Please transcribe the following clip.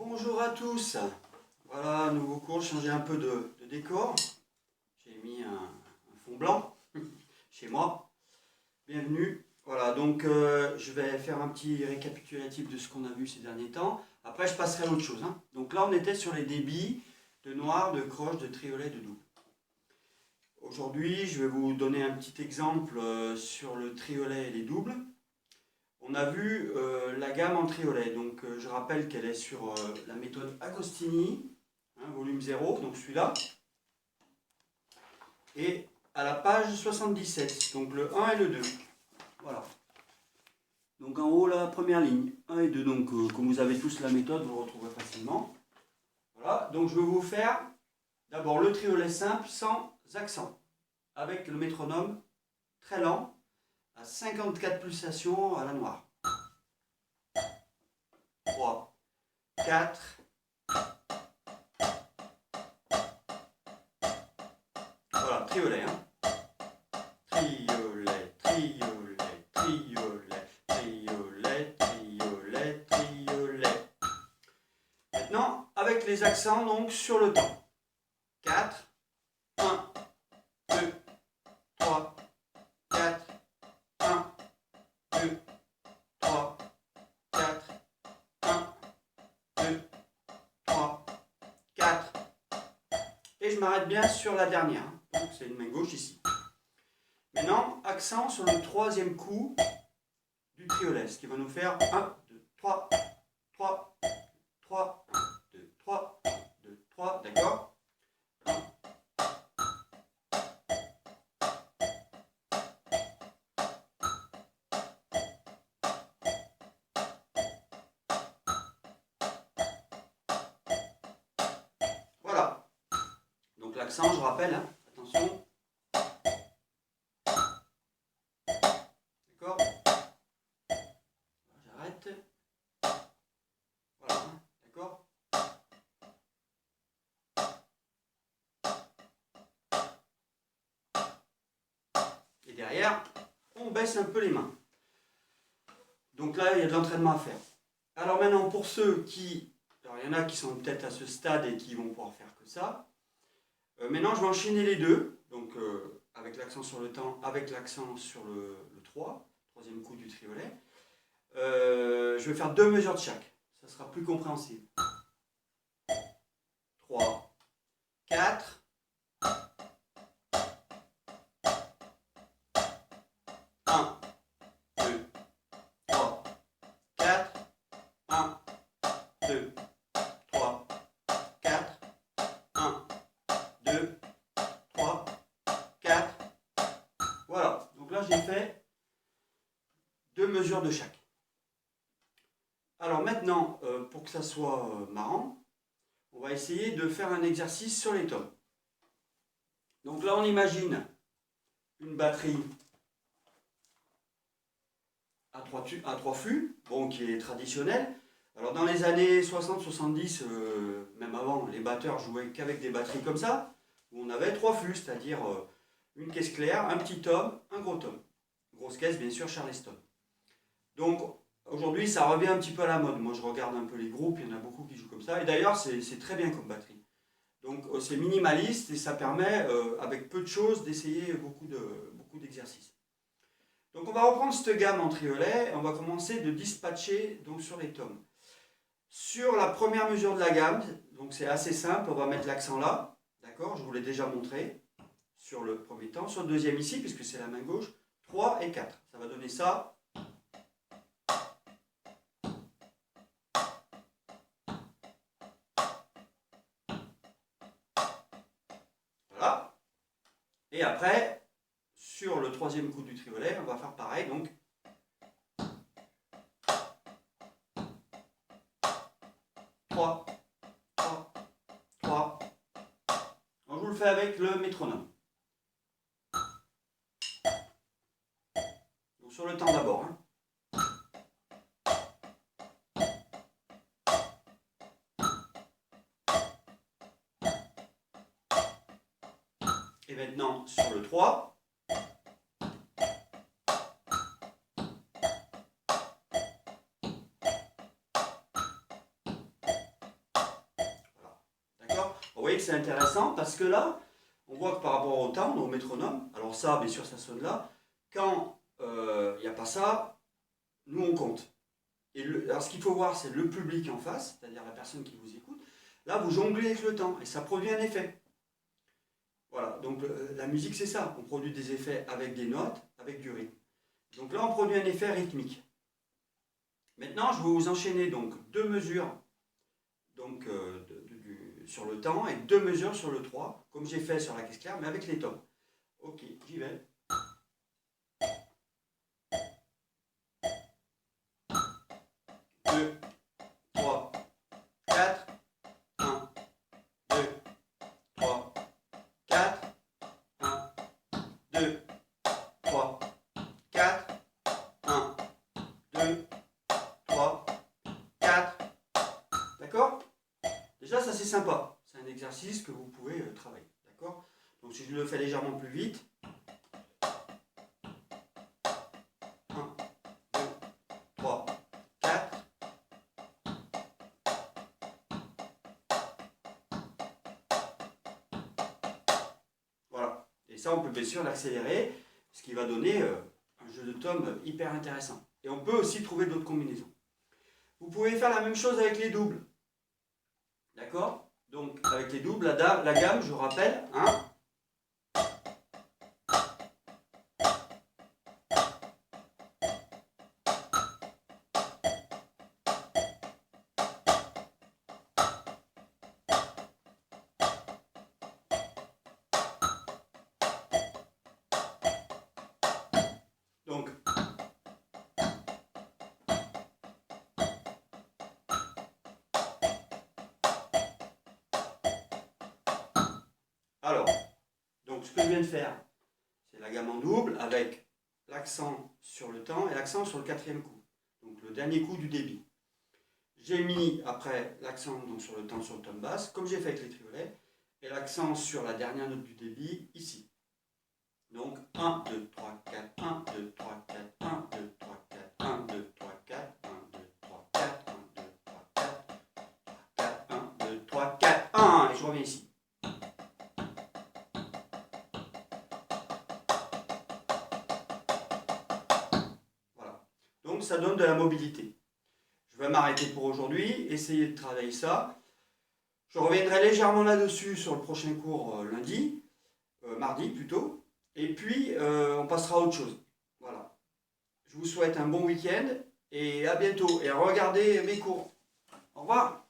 Bonjour à tous. Voilà, nouveau cours, changer un peu de décor. J'ai mis un fond blanc chez moi. Bienvenue. Voilà, donc je vais faire un petit récapitulatif de ce qu'on a vu ces derniers temps. Après, je passerai à autre chose. Donc là, on était sur les débits de noir, de croche, de triolet, de double. Aujourd'hui, je vais vous donner un petit exemple sur le triolet et les doubles. On a vu la gamme en triolet, donc je rappelle qu'elle est sur la méthode Agostini, volume 0, donc celui-là, et à la page 77, donc le 1 et le 2. Voilà. Donc en haut, la première ligne, 1 et 2, donc comme vous avez tous la méthode, vous le retrouverez facilement. Voilà, donc je vais vous faire d'abord le triolet simple sans accent, avec le métronome très lent, à 54 pulsations à la noire. 3, 4, voilà, triolet, triolet, triolet, triolet, triolet, triolet, triolet. Maintenant, avec les accents donc sur le temps. 4, 1, 2, 3, 4, 1, 2, 3, 4, 1, 2, 3, 4. Et je m'arrête bien sur la dernière. Donc c'est une main gauche ici. Maintenant, accent sur le troisième coup du triolet, ce qui va nous faire 1, 2, 3, 3, 3, 1, 2, 3, 1, 2, 3, d'accord? Voilà. Donc l'accent, je rappelle, attention. D'accord? J'arrête. Voilà, d'accord? Et derrière, on baisse un peu les mains. Donc là, il y a de l'entraînement à faire. Alors maintenant, pour ceux qui... Alors il y en a qui sont peut-être à ce stade et qui vont pouvoir faire que ça. Maintenant, je vais enchaîner les deux. Donc avec l'accent sur le temps, avec l'accent sur le 3, troisième coup du triolet. Je vais faire deux mesures de chaque. Ça sera plus compréhensible. 3, 4. 1, 2, 3, 4. 1, 2, 3, 4. 1, 2, 3, 4. Voilà. Donc là, j'ai fait deux mesures de chaque. Alors maintenant, pour que ça soit marrant, on va essayer de faire un exercice sur les tomes. Donc là, on imagine une batterie à 3 fûts, bon, qui est traditionnelle. Alors dans les années 60-70, même avant, les batteurs jouaient qu'avec des batteries comme ça, où on avait 3 fûts, c'est-à-dire une caisse claire, un petit tome, un gros tome. Grosse caisse, bien sûr, Charleston. Donc aujourd'hui, ça revient un petit peu à la mode. Moi, je regarde un peu les groupes, il y en a beaucoup qui jouent comme ça. Et d'ailleurs, c'est très bien comme batterie. Donc c'est minimaliste et ça permet, avec peu de choses, d'essayer beaucoup d'exercices. Donc on va reprendre cette gamme en triolet et on va commencer de dispatcher donc, sur les tomes. Sur la première mesure de la gamme, donc c'est assez simple, on va mettre l'accent là, d'accord? Je vous l'ai déjà montré sur le premier temps. Sur le deuxième ici, puisque c'est la main gauche, 3 et 4. Ça va donner ça. Voilà. Et après, sur le troisième coup du triolet, on va faire pareil, donc 3, 3, 3. Donc, je vous le fais avec le métronome. Donc, sur le temps d'abord. Et maintenant, sur le 3. vous voyez que c'est intéressant parce que là, on voit que par rapport au temps, au métronome, alors ça, bien sûr, ça sonne là. Quand il n'y a pas ça, nous on compte. Alors ce qu'il faut voir, c'est le public en face, c'est-à-dire la personne qui vous écoute. Là, vous jonglez avec le temps et ça produit un effet. Voilà, donc la musique c'est ça, on produit des effets avec des notes, avec du rythme. Donc là on produit un effet rythmique. Maintenant je vais vous enchaîner donc deux mesures donc, sur le temps et deux mesures sur le 3, comme j'ai fait sur la caisse claire, mais avec les tomes. Ok, j'y vais. 2, 3, 4, 1, 2, 3, 4, 1, 2, 3, 4, 1, 2, 3, 4. D'accord? Déjà, ça c'est sympa. C'est un exercice que vous pouvez travailler. D'accord? Donc si je le fais légèrement plus vite. 1, 2, 3, 4. Voilà. Et ça, on peut bien sûr l'accélérer, ce qui va donner un jeu de tomes hyper intéressant. Et on peut aussi trouver d'autres combinaisons. Vous pouvez faire la même chose avec les doubles. D'accord? Donc, avec les doubles, la gamme, je rappelle, hein. Donc, alors, donc ce que je viens de faire, c'est la gamme en double avec l'accent sur le temps et l'accent sur le quatrième coup. Donc le dernier coup du débit. J'ai mis après l'accent sur le temps sur le tome basse, comme j'ai fait avec les triolets, et l'accent sur la dernière note du débit ici. Donc 1, 2, 3, 4, 1, 2, 3, 4, 1, 2, 3, 4, 1, 2, 3, 4, 1, 2, 3, 4, 1, 2, 3, 4, 4, 1, 2, 3, 4, 1, et je reviens ici. Voilà. Donc ça donne de la mobilité. Je vais m'arrêter pour aujourd'hui, essayer de travailler ça. Je reviendrai légèrement là-dessus sur le prochain cours lundi, mardi plutôt, et puis on passera à autre chose. Voilà. Je vous souhaite un bon week-end et à bientôt. Et regardez mes cours. Au revoir.